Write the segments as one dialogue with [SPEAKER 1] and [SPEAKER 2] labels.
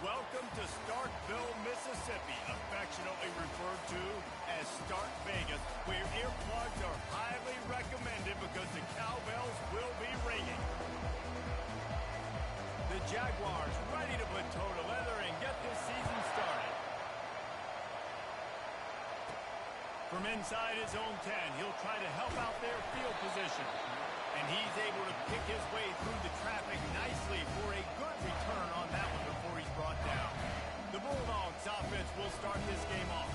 [SPEAKER 1] Welcome to Starkville, Mississippi, affectionately referred to as Stark Vegas, where earplugs are highly recommended because the cowbells will be ringing. The Jaguars ready to put toe to leather and get this season started. From inside his own 10, he'll try to help out their field position. And he's able to pick his way through the traffic nicely for a good return on that one before he's brought down. The Bulldogs offense will start this game off.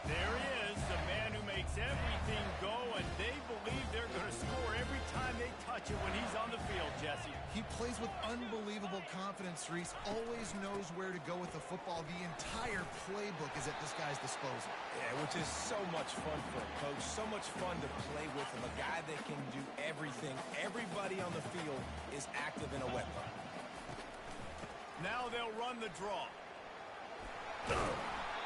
[SPEAKER 1] There he is, the man who makes everything go, and they believe they're going to score every time they touch it when he's on the field, Jesse.
[SPEAKER 2] He plays with unbelievable confidence, Reese. Always knows where to go with the football. The entire playbook is at this guy's disposal.
[SPEAKER 3] Yeah, which is so much fun for a coach. So much fun to play with him. A guy that can do everything. Everybody on the field is active in a weapon.
[SPEAKER 1] Now they'll run the draw.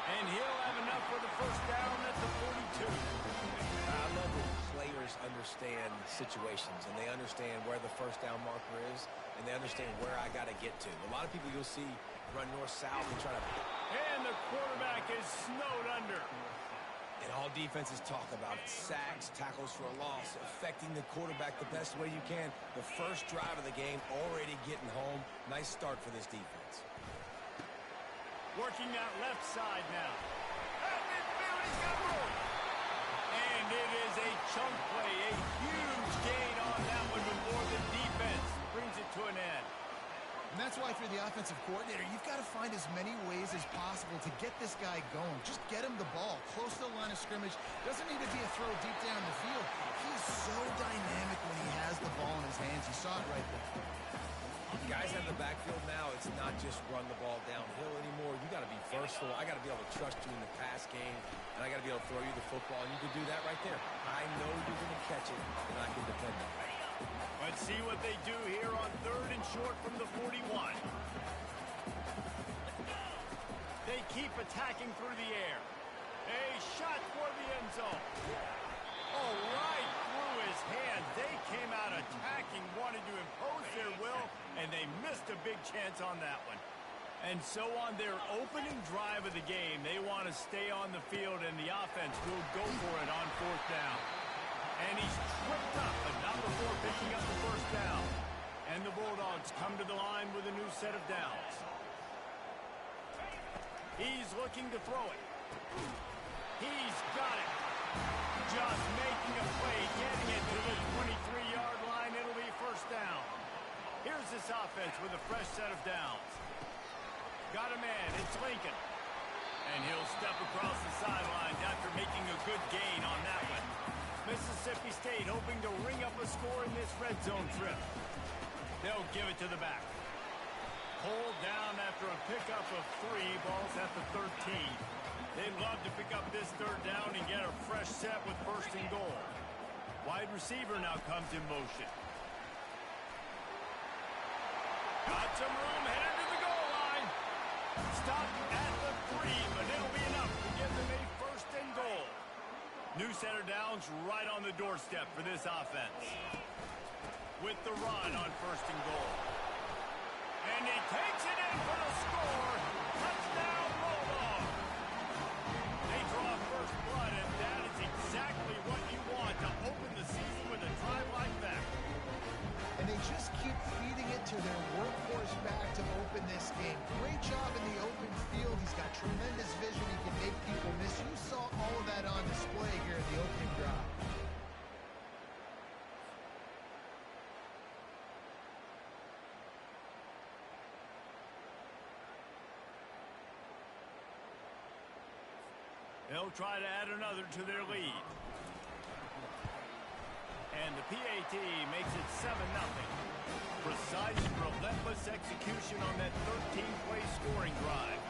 [SPEAKER 1] And he'll have enough for the first down at the 42.
[SPEAKER 3] I love when players understand situations, and they understand where the first down marker is, and they understand where I got to get to. A lot of people you'll see run north-south and try to...
[SPEAKER 1] And the quarterback is snowed under.
[SPEAKER 3] And all defenses talk about it. Sacks, tackles for a loss, affecting the quarterback the best way you can. The first drive of the game, already getting home. Nice start for this defense.
[SPEAKER 1] Working that left side now. At midfield, he's got room. And it is a chunk play, a huge gain on that one before the defense brings it to an end.
[SPEAKER 2] And that's why for the offensive coordinator, you've got to find as many ways as possible to get this guy going. Just get him the ball close to the line of scrimmage. Doesn't need to be a throw deep down the field. He's so dynamic when he has the ball in his hands. You saw it right there.
[SPEAKER 3] Guys have the backfield now. It's not just run the ball downhill anymore. You got to be versatile. I got to be able to trust you in the pass game, and I got to be able to throw you the football, and you can do that right there. I know you're going to catch it, and I can depend on it.
[SPEAKER 1] Let's see what they do here on 3rd and short from the 41. They keep attacking through the air. A shot for the end zone. Oh, right through his hand. They came out attacking, wanted to impose their will, and they missed a big chance on that one. And so on their opening drive of the game, they want to stay on the field, and the offense will go for it on 4th down. And he's tripped up, but not before picking up the first down. And the Bulldogs come to the line with a new set of downs. He's looking to throw it. He's got it. Just making a play, getting it to the 23-yard line. It'll be first down. Here's this offense with a fresh set of downs. Got a man. It's Lincoln. And he'll step across the sidelines after making a good gain on that one. Mississippi State hoping to ring up a score in this red zone trip. They'll give it to the back. Pulled down after a pickup of 3, balls at the 13. They'd love to pick up this 3rd down and get a fresh set with 1st and goal. Wide receiver now comes in motion. Got some room, headed to the goal line. Stopped at the 3, but it'll be enough to give them a 1st and goal. New set of downs right on the doorstep for this offense. With the run on 1st and goal. And he takes it in for the score. Touchdown, Bulldogs. They draw first blood, and that is exactly what you want to open the season with a drive like that.
[SPEAKER 2] And they just keep feeding it to their workhorse back to open this game. Great job in the open field. He's got tremendous vision. He can make people miss. You saw all of that on display here in the opening drive.
[SPEAKER 1] They'll try to add another to their lead. And the PAT makes it 7-0. Precise, relentless execution on that 13-play scoring drive.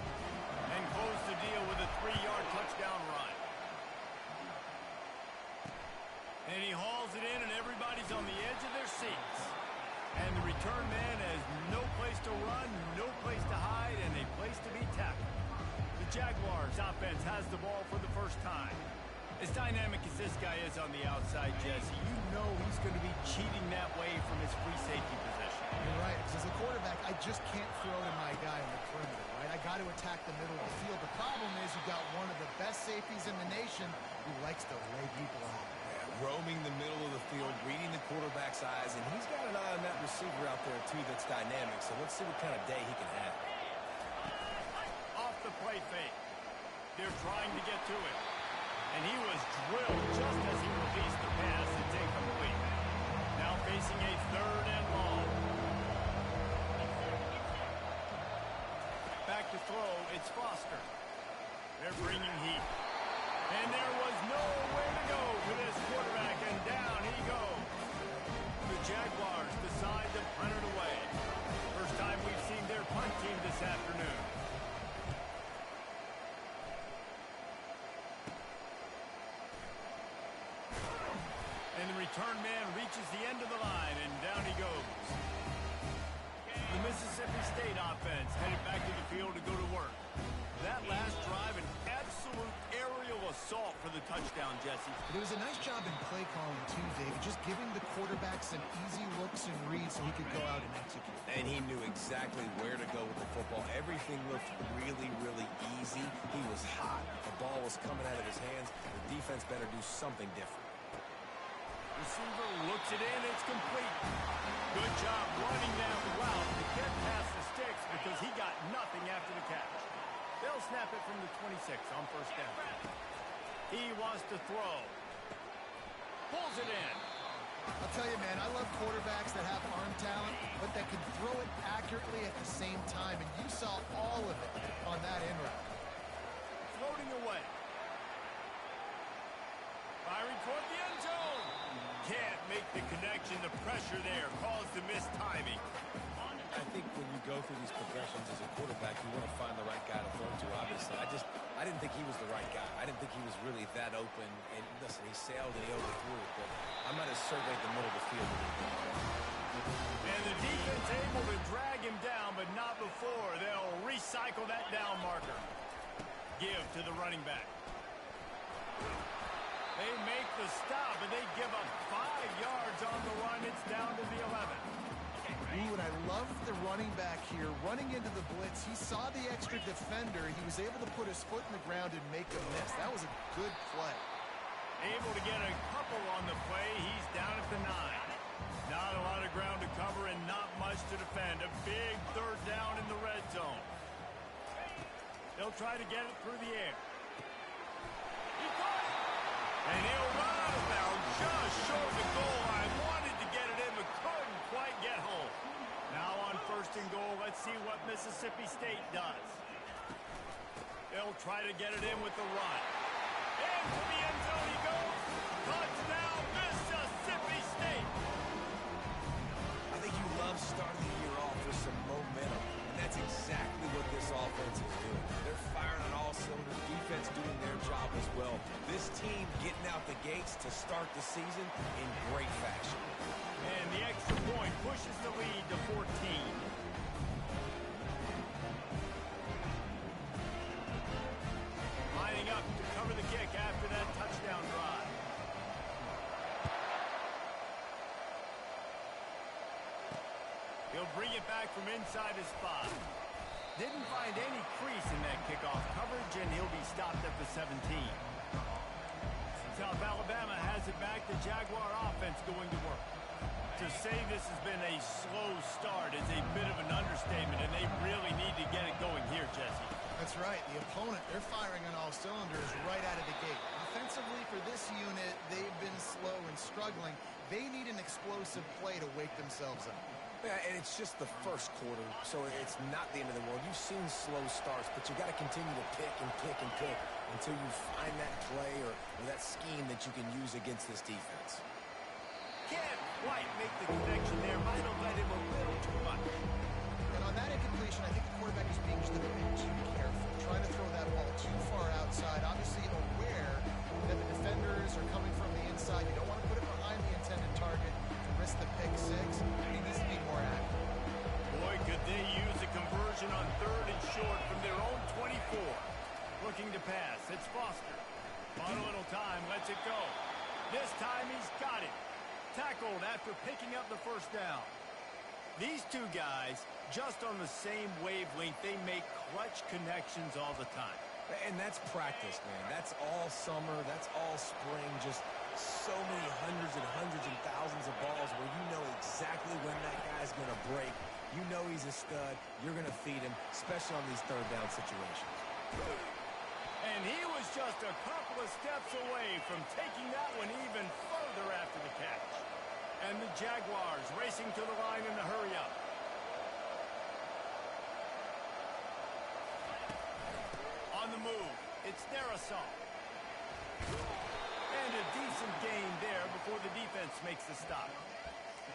[SPEAKER 1] And close the deal with a 3-yard touchdown run. And he hauls it in, and everybody's on the edge of their seats. And the return man has no place to run, no place to hide, and a place to be tackled. The Jaguars offense has the ball for the first time. As dynamic as this guy is on the outside, Jesse, you know he's going to be cheating that way from his free safety position.
[SPEAKER 2] You're right, because as a quarterback, I just can't throw to my guy in the perimeter, right? I got to attack the middle of the field. The problem is you've got one of the best safeties in the nation who likes to lay people out.
[SPEAKER 3] Yeah, roaming the middle of the field, reading the quarterback's eyes, and he's got an eye on that receiver out there, too, that's dynamic. So let's see what kind of day he can have.
[SPEAKER 1] Off the play fake. They're trying to get to it. And he was drilled just as he released the pass. It's incomplete. Now facing a 3rd and long. Back to throw, it's Foster. They're bringing heat. And there was nowhere to go for this quarterback, and down he goes. The Jaguars decide to punt it away. First time we've seen their punt team this afternoon. And the return man reaches the end of the line, and down he goes. The Mississippi State offense headed back to the field to go to work. That last drive, an absolute aerial assault for the touchdown, Jesse.
[SPEAKER 2] But it was a nice job in play calling, too, David, just giving the quarterback some easy looks and reads so he could go out and execute.
[SPEAKER 3] And he knew exactly where to go with the football. Everything looked really, really easy. He was hot. The ball was coming out of his hands. The defense better do something different.
[SPEAKER 1] Receiver looks it in. It's complete. Good job running down the route to get past the sticks because he got nothing after the catch. They'll snap it from the 26 on first down. He wants to throw. Pulls it in.
[SPEAKER 2] I'll tell you, man, I love quarterbacks that have arm talent, but that can throw it accurately at the same time, and you saw all of it on that in route.
[SPEAKER 1] Floating away. Firing toward the end zone. Can't make the connection. The pressure there caused the missed timing.
[SPEAKER 3] I think when you go through these progressions as a quarterback, you want to find the right guy to throw to, obviously. I didn't think he was the right guy. I didn't think he was really that open. And listen, he sailed and he overthrew it, but I'm not as surveyed the middle of the field.
[SPEAKER 1] And the defense able to drag him down, but not before. They'll recycle that down marker. Give to the running back. They make the stop, and they give up 5 yards on the run. It's down to the 11.
[SPEAKER 2] Ooh, and I love the running back here. Running into the blitz, he saw the extra defender. He was able to put his foot in the ground and make a miss. That was a good play.
[SPEAKER 1] Able to get a couple on the play. He's down at the 9. Not a lot of ground to cover and not much to defend. A big 3rd down in the red zone. They'll try to get it through the air. He caught it. And he'll run out of bounds just short of the goal line. Wanted to get it in, but couldn't quite get home. Now on 1st and goal, let's see what Mississippi State does. They'll try to get it in with the run. Into the end zone he goes. Touchdown, Mississippi State.
[SPEAKER 3] I think you love starting the year off with some momentum, and that's exactly what this offense is doing. They're firing on all cylinders, defense doing their job as well. This team getting out the gates to start the season in great fashion.
[SPEAKER 1] And the extra point pushes the lead to 14. Lining up to cover the kick after that touchdown drive. He'll bring it back from inside his spot. Didn't find any crease in that kickoff coverage, and he'll be stopped at the 17. SouthAlabama has it back. The Jaguar offense going to work. To say this has been a slow start is a bit of an understatement, and they really need to get it going here, Jesse.
[SPEAKER 2] That's right. The opponent, they're firing on all cylinders right out of the gate. Offensively, for this unit, they've been slow and struggling. They need an explosive play to wake themselves up.
[SPEAKER 3] Yeah, and it's just the first quarter, so it's not the end of the world. You've seen slow starts, but you got to continue to pick and pick and pick until you find that play or that scheme that you can use against this defense.
[SPEAKER 1] Can't quite make the connection there. Might have led him a little too much.
[SPEAKER 2] And on that incompletion, I think the quarterback is being just a bit too careful, trying to throw that ball too far outside, obviously aware that the defenders are coming from the inside. You don't want to put it behind the intended target to risk the pick 6. He needs to be more accurate.
[SPEAKER 1] Boy, could they use a conversion on 3rd and short from their own 24. Looking to pass. It's Foster. On a little time, lets it go. This time he's got it. Tackled after picking up the 1st down. These two guys, just on the same wavelength, they make clutch connections all the time.
[SPEAKER 3] And that's practice, man. That's all summer. That's all spring. Just so many hundreds and thousands of balls where you know exactly when that guy's going to break. You know he's a stud. You're going to feed him, especially on these third down situations.
[SPEAKER 1] And he was just a couple of steps away from taking that one even further after the catch. And the Jaguars racing to the line in the hurry-up. On the move, it's Darisaw. And a decent gain there before the defense makes the stop.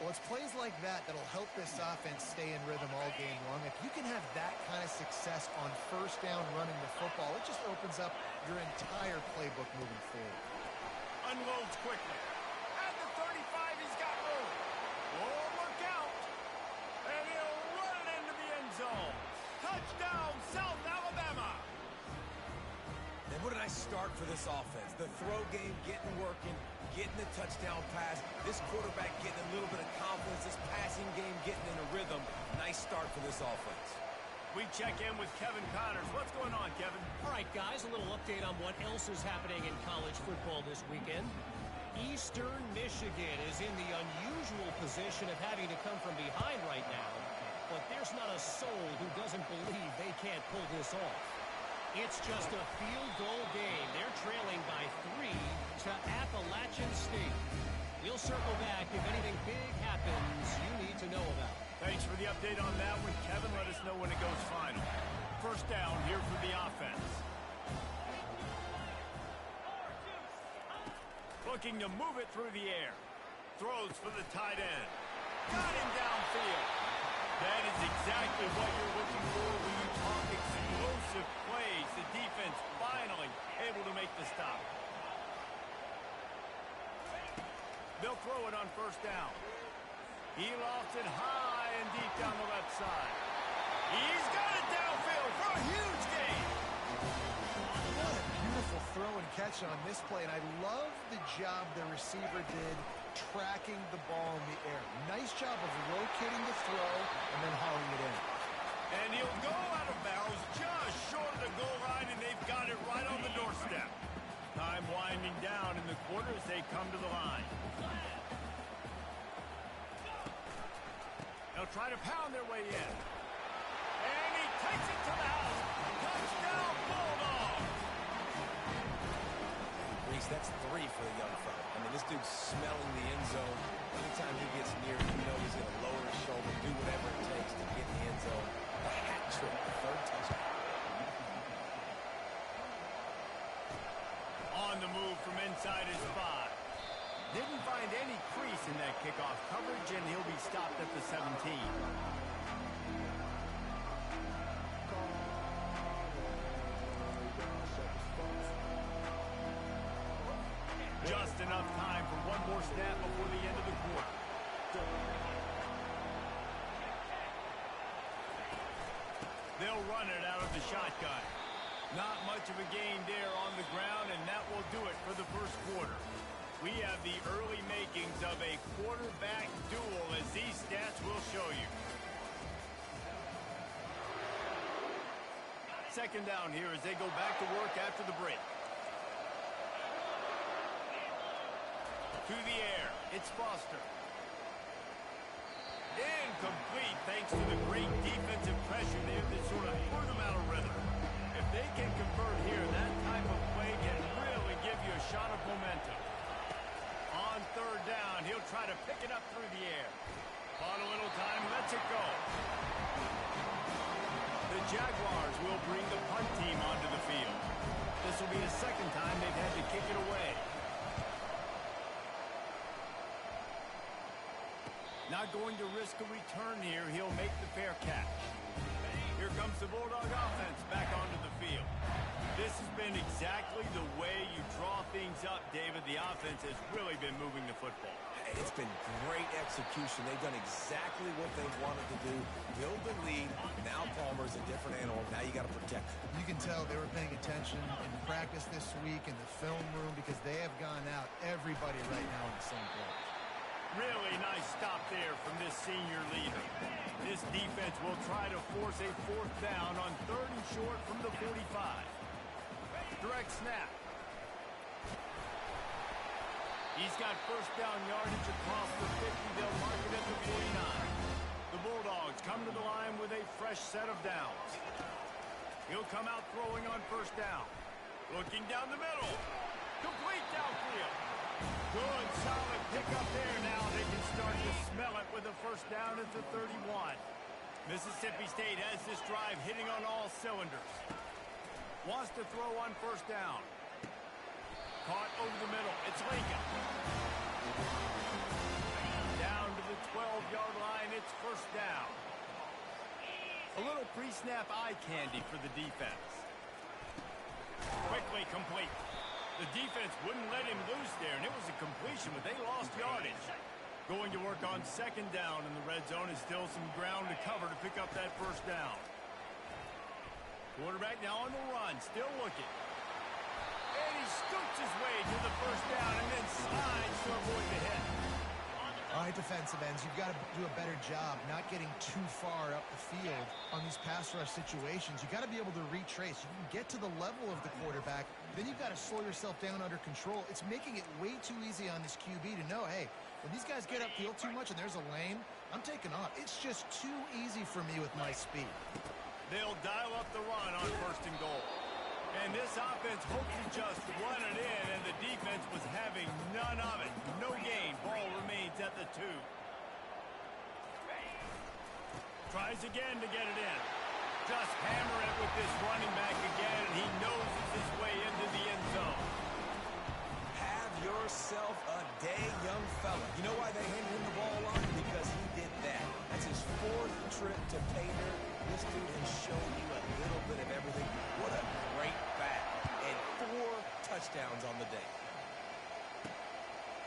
[SPEAKER 2] Well, it's plays like that that'll help this offense stay in rhythm all game long. If you can have that kind of success on first down running the football, it just opens up your entire playbook moving forward.
[SPEAKER 1] Unloads quickly. At the 35, he's got room. Oh, look out. And he'll run it into the end zone. Touchdown, South Alabama.
[SPEAKER 3] And what a nice start for this offense. The throw game getting working, getting the touchdown pass. This quarterback getting a little bit of confidence. This passing game getting in a rhythm. Nice start for this offense.
[SPEAKER 1] We check in with Kevin Connors. What's going on, Kevin?
[SPEAKER 4] All right, guys, a little update on what else is happening in college football this weekend. Eastern Michigan is in the unusual position of having to come from behind right now, but there's not a soul who doesn't believe they can't pull this off. It's just a field goal game. They're trailing by 3 to Appalachian State. We'll circle back if anything big happens you need to know about.
[SPEAKER 1] Thanks for the update on that one, Kevin. Let us know when it goes final. First down here for the offense. Looking to move it through the air. Throws for the tight end. Got him downfield. That is exactly what you're looking for when you talk explosive plays. The defense finally able to make the stop. They'll throw it on first down. He lofts it high and deep down the left side. He's got it downfield for a huge gain.
[SPEAKER 2] What a beautiful throw and catch on this play, and I love the job the receiver did tracking the ball in the air. Nice job of locating the throw and then hauling it in.
[SPEAKER 1] And he'll go out of bounds just short of the goal line, and they've got it right on the doorstep. Time winding down in the quarter as they come to the line. They'll try to pound their way in. And he takes it to the house. Touchdown, Bulldog!
[SPEAKER 3] Reese, that's 3 for the young fella. I mean, this dude's smelling the end zone. Anytime he gets near, you know he's going to lower his shoulder, do whatever it takes to get in the end zone. A hat trick, the 3rd touchdown.
[SPEAKER 1] On the move from inside his 5. Didn't find any crease in that kickoff coverage, and he'll be stopped at the 17. Just enough time for one more snap before the end of the quarter. They'll run it out of the shotgun. Not much of a gain there on the ground, and that will do it for the first quarter. We have the early makings of a quarterback duel, as these stats will show you. Second down here as they go back to work after the break. To the air, it's Foster. Incomplete thanks to the great defensive pressure there that sort of threw them out of rhythm. If they can convert here, that type of play can really give you a shot of momentum. On third down, he'll try to pick it up through the air. On a little time, lets it go. The Jaguars will bring the punt team onto the field. This will be the second time they've had to kick it away. Not going to risk a return here. He'll make the fair catch. Here comes the Bulldog offense back onto the field. This has been exactly the way you draw things up, David. The offense has really been moving the football.
[SPEAKER 3] It's been great execution. They've done exactly what they wanted to do. Build the lead. Now Palmer's a different animal. Now you got to protect him.
[SPEAKER 2] You can tell they were paying attention in practice this week in the film room because they have gone out everybody right now in the same place.
[SPEAKER 1] Really nice stop there from this senior leader. This defense will try to force a fourth down on 3rd and short from the 45. Direct snap. He's got first down yardage across the 50. They'll mark it at the 49. The Bulldogs come to the line with a fresh set of downs. He'll come out throwing on first down. Looking down the middle. Complete downfield. Good, solid pickup there. Now they can start to smell it with a first down at the 31. Mississippi State has this drive hitting on all cylinders. Wants to throw on first down. Caught over the middle. It's Lincoln. Down to the 12-yard line. It's first down. A little pre-snap eye candy for the defense. Quickly complete. The defense wouldn't let him loose there, and it was a completion, but they lost yardage. Going to work on second down in the red zone is still some ground to cover to pick up that first down. Quarterback now on the run, still looking. And he scoots his way to the first down and then slides to avoid the hit.
[SPEAKER 2] All right, defensive ends, you've got to do a better job not getting too far up the field on these pass rush situations. You've got to be able to retrace. You can get to the level of the quarterback, then you've got to slow yourself down under control. It's making it way too easy on this QB to know, hey, when these guys get upfield too much and there's a lane, I'm taking off. It's just too easy for me with my speed.
[SPEAKER 1] They'll dial up the run on first and goal. And this offense hoped to just run it in, and the defense was having none of it. No gain. Ball remains at the 2. Tries again to get it in. Just hammer it with this running back again, and he noses his way into the end zone.
[SPEAKER 3] Have yourself a day, young fella. You know why they handed him the ball a lot? Because he did that. That's his 4th trip to Painter. This dude has shown you a little bit of everything. What a great back. And 4 touchdowns on the day.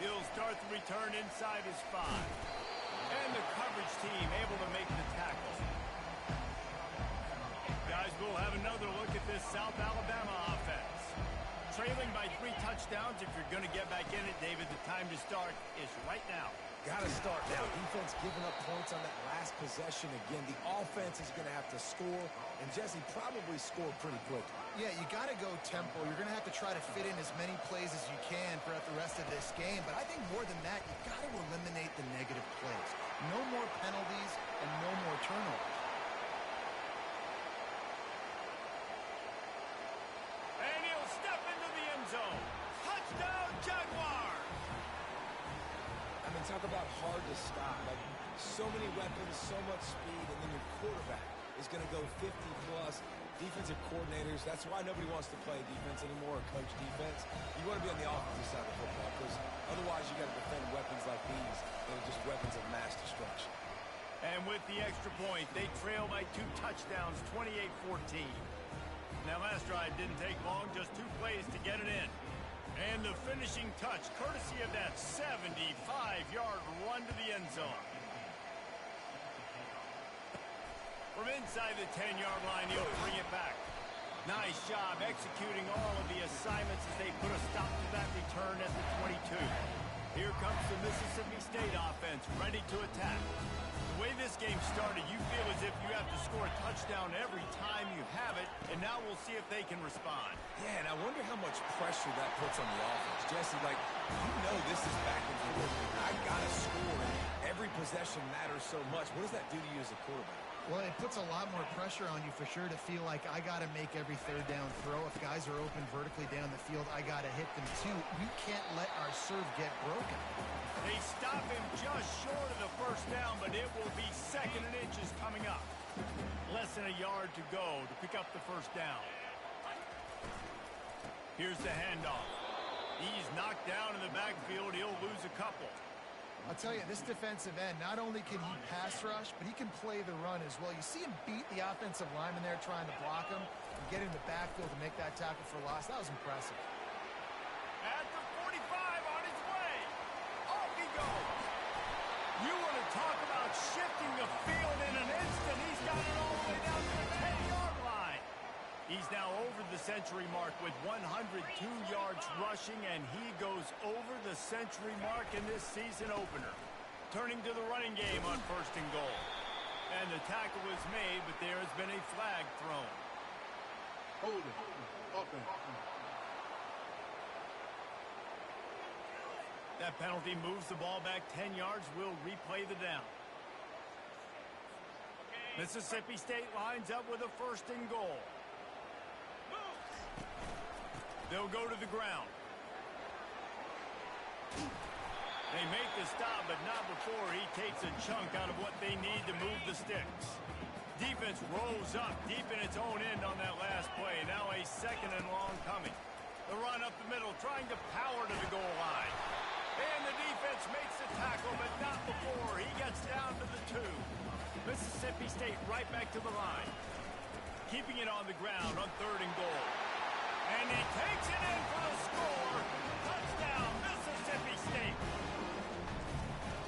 [SPEAKER 1] He'll start the return inside his 5. And the coverage team able to make the tackle. Guys, we'll have another look at this South Alabama offense. Trailing by 3 touchdowns. If you're going to get back in it, David, the time to start is right now.
[SPEAKER 3] Got to start now. Defense giving up points on that last possession again. The offense is going to have to score, and Jesse probably scored pretty quickly.
[SPEAKER 2] Yeah, you got to go tempo. You're going to have to try to fit in as many plays as you can throughout the rest of this game. But I think more than that, you got to eliminate the negative plays. No more penalties and no more turnovers.
[SPEAKER 1] And he'll step into the end zone. Touchdown, Jaguars!
[SPEAKER 3] I mean, talk about hard to stop. Like, so many weapons, so much speed, and then your quarterback is going to go 50-plus. Defensive coordinators, that's why nobody wants to play defense anymore or coach defense. You want to be on the offensive side of the football because otherwise you got to defend weapons like these that are just weapons of mass destruction.
[SPEAKER 1] And with the extra point, they trail by 2 touchdowns, 28-14. Now, last drive didn't take long, just 2 plays to get it in. And the finishing touch, courtesy of that 75-yard run to the end zone. From inside the 10-yard line, he'll bring it back. Nice job executing all of the assignments as they put a stop to that return at the 22. Here comes the Mississippi State offense, ready to attack. The way this game started, you feel as if you have to score a touchdown every time you have it, and now we'll see if they can respond.
[SPEAKER 3] Yeah, and I wonder how much pressure that puts on the offense. Jesse, like, you know this is back and forth. I got to score, and every possession matters so much. What does that do to you as a quarterback?
[SPEAKER 2] Well, it puts a lot more pressure on you for sure to feel like I got to make every third down throw. If guys are open vertically down the field, I got to hit them too. We can't let our serve get broken.
[SPEAKER 1] They stop him just short of the first down, but it will be 2nd and inches coming up. Less than a yard to go to pick up the first down. Here's the handoff. He's knocked down in the backfield. He'll lose a couple.
[SPEAKER 2] I'll tell you, this defensive end, not only can he pass rush, but he can play the run as well. You see him beat the offensive lineman there trying to block him and get in the backfield to make that tackle for loss. That was impressive.
[SPEAKER 1] At the 45, on his way. Off he goes. You want to talk about shifting the field in an instant. He's got it all the way down to the 10-yard line. He's now over the century mark with 102 yards rushing, and he goes over the century mark in this season opener. Turning to the running game on 1st and goal. And the tackle was made, but there has been a flag thrown.
[SPEAKER 5] Hold it. Offense.
[SPEAKER 1] That penalty moves the ball back 10 yards. We'll replay the down. Mississippi State lines up with a 1st and goal. They'll go to the ground. They make the stop, but not before he takes a chunk out of what they need to move the sticks. Defense rolls up deep in its own end on that last play. Now a 2nd and long coming. The run up the middle, trying to power to the goal line. And the defense makes the tackle, but not before he gets down to the 2. Mississippi State right back to the line. Keeping it on the ground on 3rd and goal. And he takes it in for the score. Touchdown, Mississippi State.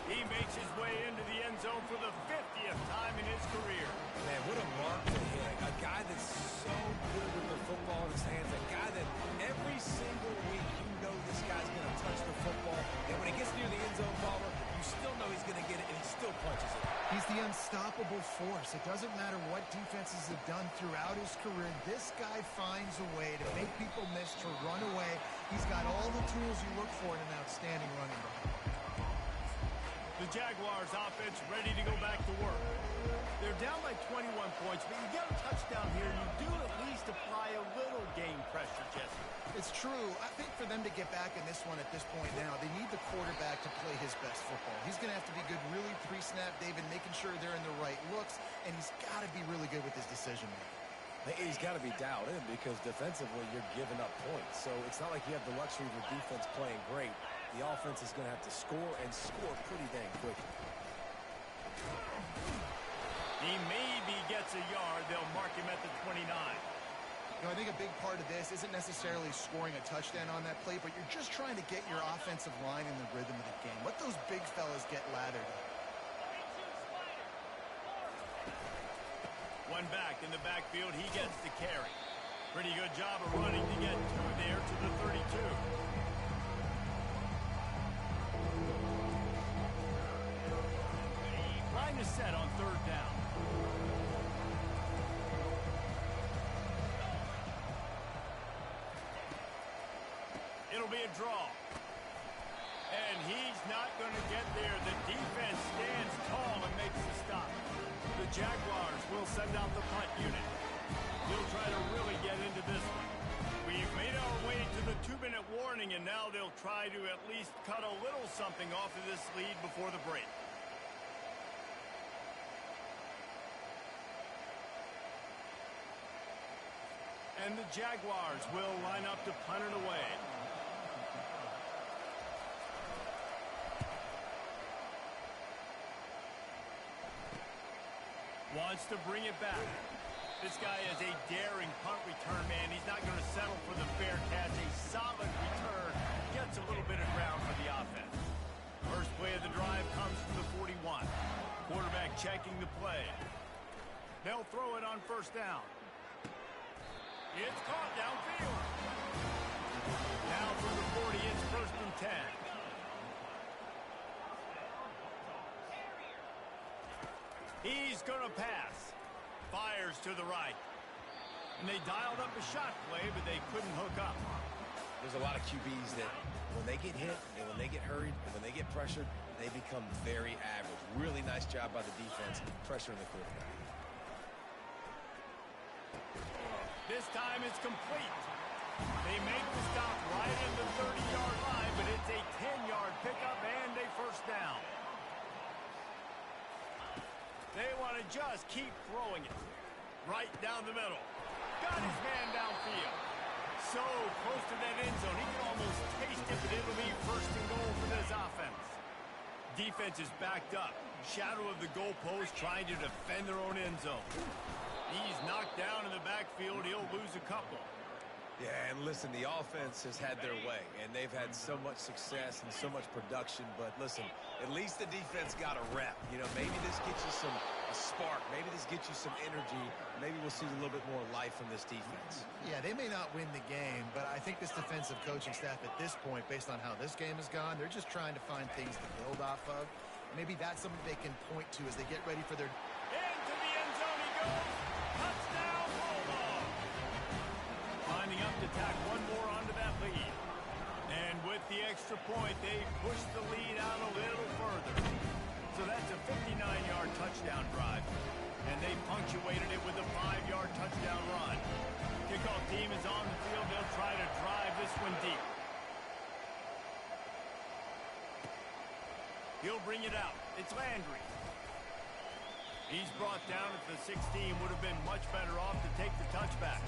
[SPEAKER 1] He makes his way into the end zone for the 50th time in his career.
[SPEAKER 3] Man, what a mark to hit. A guy that's so good with the football in his hands. A guy that every single week you know this guy's going to touch the football. And when he gets near the end zone, Palmer, you still know he's going to get it, and he still punches it.
[SPEAKER 2] He's the unstoppable force. It doesn't matter what defenses have done throughout his career. This guy finds a way to make people miss, to run away. He's got all the tools you look for in an outstanding running back.
[SPEAKER 1] The Jaguars offense ready to go back to work. They're down by 21 points, but you get a touchdown here, you do at least apply a little game pressure, Jesse.
[SPEAKER 2] It's true. I think for them to get back in this one at this point now, they need the quarterback to play his best football. He's going to have to be good really pre-snap, David, making sure they're in the right looks, and he's got to be really good with his decision-making.
[SPEAKER 3] He's got to be dialed in because defensively you're giving up points. So it's not like you have the luxury of your defense playing great. The offense is going to have to score and score pretty dang quickly.
[SPEAKER 1] He maybe gets a yard. They'll mark him at the 29.
[SPEAKER 2] You know, I think a big part of this isn't necessarily scoring a touchdown on that play, but you're just trying to get your offensive line in the rhythm of the game. Let those big fellas get lathered.
[SPEAKER 1] One back in the backfield. He gets the carry. Pretty good job of running to get two there to the 32. Line is set on 3rd down. It'll be a draw. And he's not going to get there. The defense stands tall and makes the stop. The Jaguars will send out the punt unit. They'll try to really get into this one. We've made our way to the 2-minute warning, and now they'll try to at least cut a little something off of this lead before the break. And the Jaguars will line up to punt it away. Wants to bring it back. This guy is a daring punt return man. He's not going to settle for the fair catch. A solid return. Gets a little bit of ground for the offense. First play of the drive comes from the 41. Quarterback checking the play. They'll throw it on 1st down. It's caught downfield. Now from the 40, it's 1st and 10. He's going to pass. Fires to the right. And they dialed up a shot play, but they couldn't hook up.
[SPEAKER 3] There's a lot of QBs that when they get hit and when they get hurried and when they get pressured, they become very average. Really nice job by the defense pressuring the quarterback.
[SPEAKER 1] This time it's complete. They make the stop right in the 30-yard line, but it's a 10-yard pickup and a 1st down. They want to just keep throwing it. Right down the middle. Got his man downfield. So close to that end zone. He can almost taste it, but it'll be 1st and goal for this offense. Defense is backed up. Shadow of the goalpost trying to defend their own end zone. He's knocked down in the backfield. He'll lose a couple.
[SPEAKER 3] Yeah, and listen, the offense has had their way, and they've had so much success and so much production. But listen, at least the defense got a rep. You know, maybe this gets you a spark. Maybe this gets you some energy. Maybe we'll see a little bit more life from this defense.
[SPEAKER 2] Yeah, they may not win the game, but I think this defensive coaching staff at this point, based on how this game has gone, they're just trying to find things to build off of. Maybe that's something they can point to as they get ready for their...
[SPEAKER 1] Into the end zone he goes. Touchdown, Bulldog. Lining up to tack one more onto that lead. And with the extra point, they push the lead out a little further. So that's a 59-yard touchdown drive. And they punctuated it with a 5-yard touchdown run. Kickoff team is on the field. They'll try to drive this one deep. He'll bring it out. It's Landry. He's brought down at the 16. Would have been much better off to take the touchback.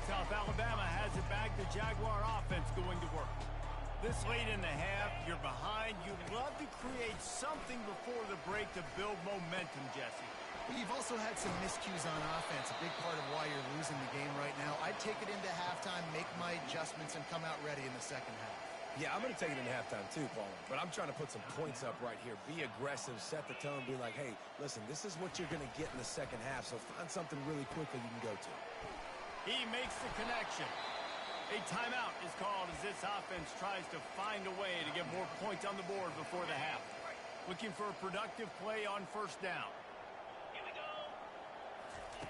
[SPEAKER 1] South Alabama has it back. The Jaguar offense going to work. This late in the half, you're behind. You'd love to create something before the break to build momentum, Jesse.
[SPEAKER 2] You've also had some miscues on offense, a big part of why you're losing the game right now. I'd take it into halftime, make my adjustments, and come out ready in the second half.
[SPEAKER 3] Yeah, I'm going to take it into halftime too, Paul. But I'm trying to put some points up right here. Be aggressive, set the tone, be like, hey, listen, this is what you're going to get in the second half, so find something really quickly you can go to.
[SPEAKER 1] He makes the connection. A timeout is called as this offense tries to find a way to get more points on the board before the half. Looking for a productive play on first down. Here we go.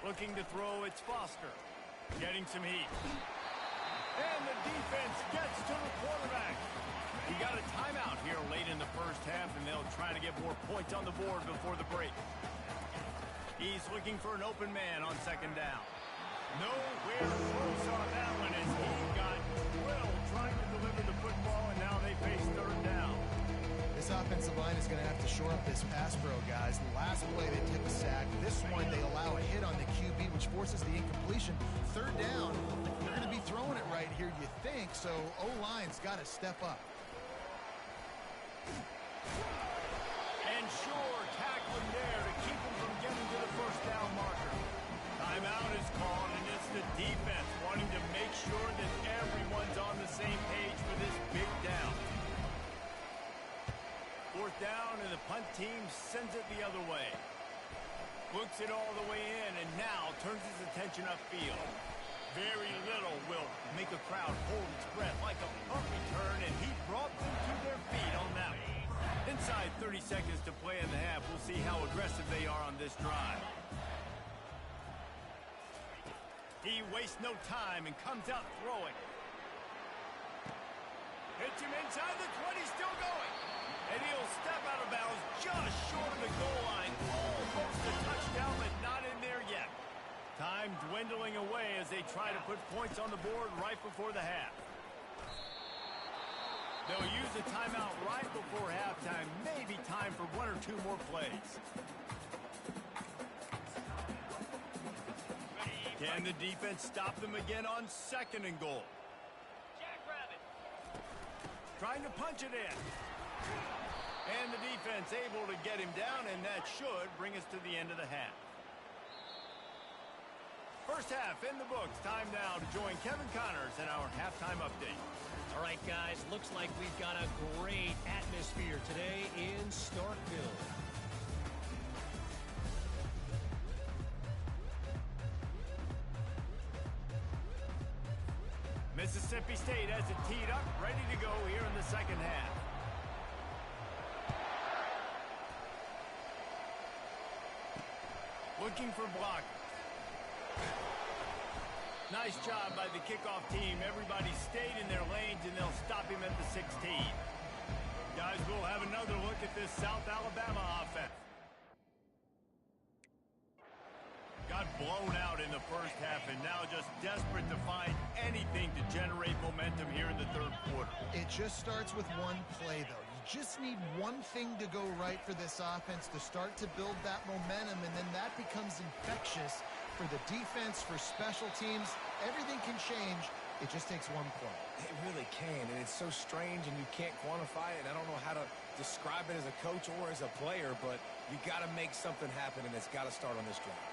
[SPEAKER 1] Looking to throw, it's Foster. Getting some heat. And the defense gets to the quarterback. He got a timeout here late in the first half, and they'll try to get more points on the board before the break. He's looking for an open man on second down. Nowhere close on that one as he got drilled trying to deliver the football, and now they face third down.
[SPEAKER 2] This offensive line is going to have to shore up this pass pro, guys. The last play they took a sack. This one they allow a hit on the QB, which forces the incompletion. Third down, they're going to be throwing it right here, you think, so O-line's got to step up.
[SPEAKER 1] And sure, tackling there to keep him from getting to the first down marker. Timeout is called, and it's the defense wanting to make sure that everyone's on the same page for this big down. Fourth down, and the punt team sends it the other way. Looks it all the way in, and now turns his attention upfield. Very little will make a crowd hold its breath like a punt return, and he brought them to their feet on that one. Inside 30 seconds to play in the half. We'll see how aggressive they are on this drive. He wastes no time and comes out throwing. Hits him inside the 20, still going. And he'll step out of bounds just short of the goal line. Almost a touchdown, but not in there yet. Time dwindling away as they try to put points on the board right before the half. They'll use a timeout right before halftime. Maybe time for one or two more plays. Can the defense stop them again on second and goal? Jackrabbit. Trying to punch it in. And the defense able to get him down, and that should bring us to the end of the half. First half in the books. Time now to join Kevin Connors in our halftime update.
[SPEAKER 4] All right, guys, looks like we've got a great atmosphere today in Starkville.
[SPEAKER 1] Mississippi State has it teed up, ready to go here in the second half. Looking for blockers. Nice job by the kickoff team. Everybody stayed in their lanes, and they'll stop him at the 16. Guys, we'll have another look at this South Alabama offense. Got blown out in the first half, and now just desperate to find anything to generate momentum here in the third quarter.
[SPEAKER 2] It just starts with one play, though. You just need one thing to go right for this offense to start to build that momentum, and then that becomes infectious for the defense, for special teams. Everything can change. It just takes one play.
[SPEAKER 3] It really can, and it's so strange, and you can't quantify it. I don't know how to describe it as a coach or as a player, but you got to make something happen, and it's got to start on this drive.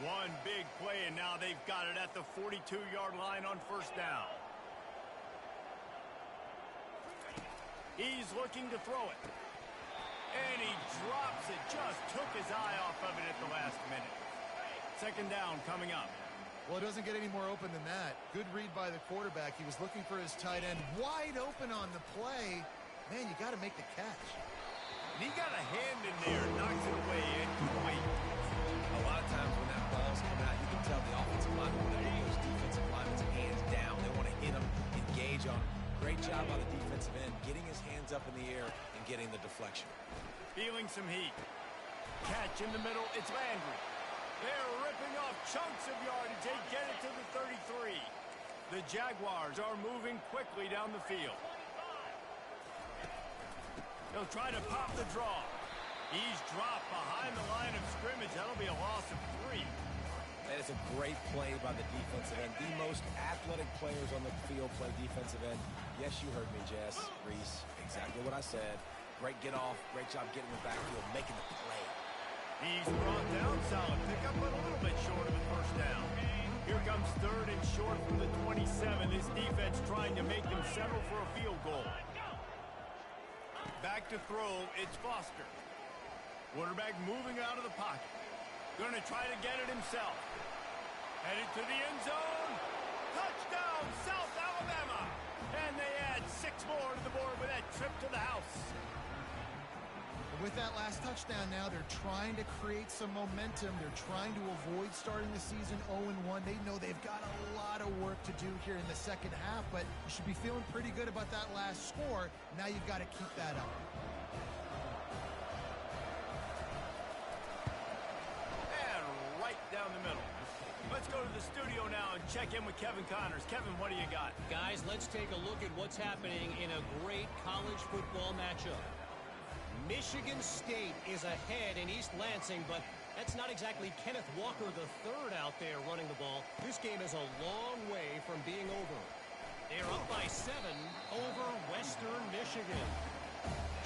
[SPEAKER 1] One big play, and now they've got it at the 42-yard line on first down. He's looking to throw it. And he drops it. Just took his eye off of it at the last minute. Second down coming up.
[SPEAKER 2] Well, it doesn't get any more open than that. Good read by the quarterback. He was looking for his tight end wide open on the play, Man, you got to make the catch.
[SPEAKER 1] And he got a hand in there, knocks it away, incomplete.
[SPEAKER 3] A lot of times when that ball's coming out, you can tell the offensive linemen want to get those defensive linemen's hands down. They want to hit them, engage on them. Great job by the defensive end, getting his hands up in the air and getting the deflection.
[SPEAKER 1] Feeling some heat. Catch in the middle, it's Landry. They're ripping off chunks of yardage. They get it to the 33. The Jaguars are moving quickly down the field. They'll try to pop the draw. He's dropped behind the line of scrimmage. That'll be a loss of 3.
[SPEAKER 3] That is a great play by the defensive end. The most athletic players on the field play defensive end. Yes, you heard me, Jess, Reese. Exactly what I said. Great get off. Great job getting the backfield, making the play.
[SPEAKER 1] He's brought down solid pickup, but a little bit short of the first down. Here comes 3rd and short from the 27. This defense trying to make them settle for a field goal. Back to throw, it's Foster. Quarterback moving out of the pocket. Going to try to get it himself. Headed to the end zone. Touchdown, South Alabama. And they add 6 more to the board with that trip to the house.
[SPEAKER 2] With that last touchdown now, they're trying to create some momentum. They're trying to avoid starting the season 0-1. They know they've got a lot of work to do here in the second half, but you should be feeling pretty good about that last score. Now you've got to keep that up.
[SPEAKER 1] And right down the middle. Let's go to the studio now and check in with Kevin Connors. Kevin, what do you got?
[SPEAKER 4] Guys, let's take a look at what's happening in a great college football matchup. Michigan State is ahead in East Lansing, but that's not exactly Kenneth Walker III out there running the ball. This game is a long way from being over. They're up by 7 over Western Michigan.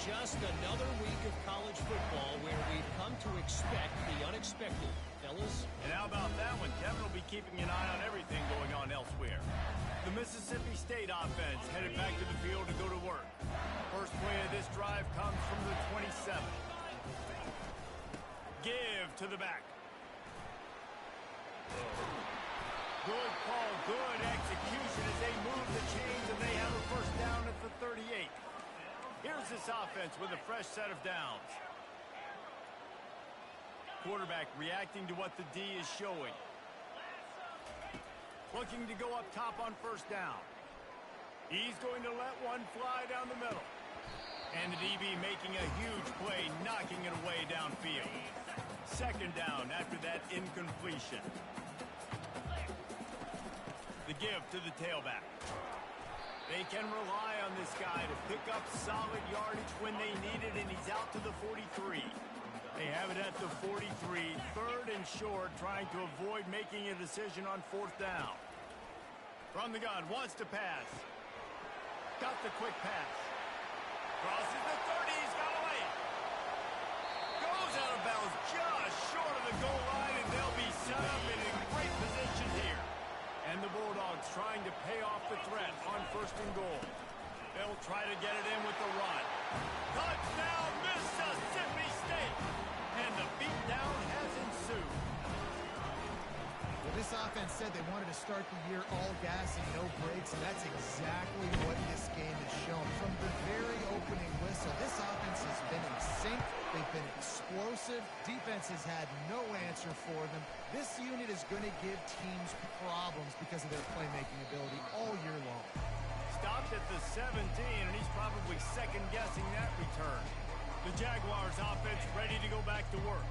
[SPEAKER 4] Just another week of college football where we've come to expect the unexpected. Fellas?
[SPEAKER 1] And how about that one? Kevin will be keeping an eye on everything going on elsewhere. The Mississippi State offense headed back to the field to go to work. First play of this drive comes from the 27. Give to the back. Good call, good execution as they move the chains and they have a first down at the 38. Here's this offense with a fresh set of downs. Quarterback reacting to what the D is showing. Looking to go up top on first down. He's going to let one fly down the middle. And the DB making a huge play, knocking it away downfield. Second down after that incompletion. The give to the tailback. They can rely on this guy to pick up solid yardage when they need it, and he's out to the 43. They have it at the 43, 3rd and short, trying to avoid making a decision on 4th down. From the gun, wants to pass. Got the quick pass. Crosses the 30, he's got away. Goes out of bounds just short of the goal line, and they'll be set up in a great position here. And the Bulldogs trying to pay off the threat on 1st and goal. They'll try to get it in with the run. Touchdown, Mississippi State! And the beatdown has ensued.
[SPEAKER 2] Well, this offense said they wanted to start the year all gas and no brakes, and that's exactly what this game has shown. From the very opening whistle, this offense has been in sync. They've been explosive. Defense has had no answer for them. This unit is going to give teams problems because of their playmaking ability all year long.
[SPEAKER 1] Stopped at the 17, and he's probably second-guessing that return. The Jaguars offense ready to go back to work.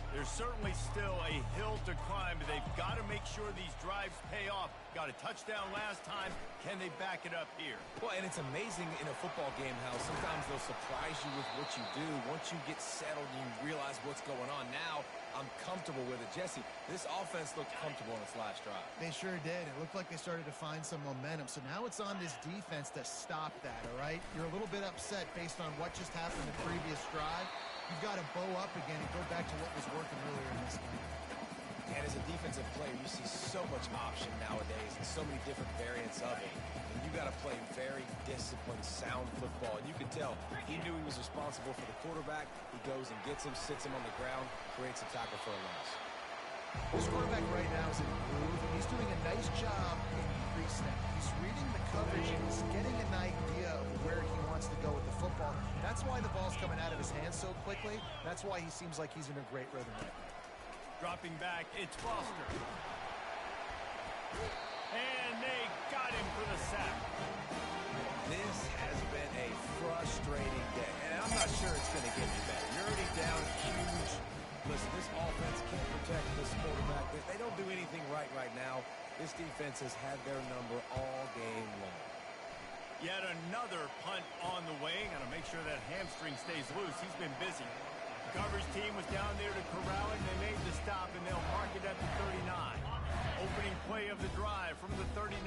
[SPEAKER 1] There's certainly still a hill to climb, but they've got to make sure these drives pay off. Got a touchdown last time. Can they back it up here?
[SPEAKER 3] Well, and it's amazing in a football game how sometimes they'll surprise you with what you do. Once you get settled, you realize what's going on. Now, I'm comfortable with it. Jesse, this offense looked comfortable in its last drive.
[SPEAKER 2] They sure did. It looked like they started to find some momentum. So now it's on this defense to stop that, all right? You're a little bit upset based on what just happened in the previous drive. You've got to bow up again and go back to what was working earlier in this game.
[SPEAKER 3] And as a defensive player, you see so much option nowadays and so many different variants of it. And you got to play very disciplined, sound football. And you can tell he knew he was responsible for the quarterback. He goes and gets him, sits him on the ground, creates a tackle for a loss.
[SPEAKER 2] This quarterback right now is in a groove, and he's doing a nice job in pre-snap. He's reading the coverage, and he's getting an idea of where he wants to go with the football. That's why the ball's coming out of his hands so quickly. That's why he seems like he's in a great rhythm right now.
[SPEAKER 1] Dropping back, it's Foster. And they got him for the sack.
[SPEAKER 3] This has been a frustrating day, and I'm not sure it's going to get any better. You're already down huge. Listen, this offense can't protect this quarterback. They don't do anything right now. This defense has had their number all game long.
[SPEAKER 1] Yet another punt on the way. Got to make sure that hamstring stays loose. He's been busy. The coverage team was down there to corral him. They made the stop, and they'll mark it at the 39. Opening play of the drive from the 39.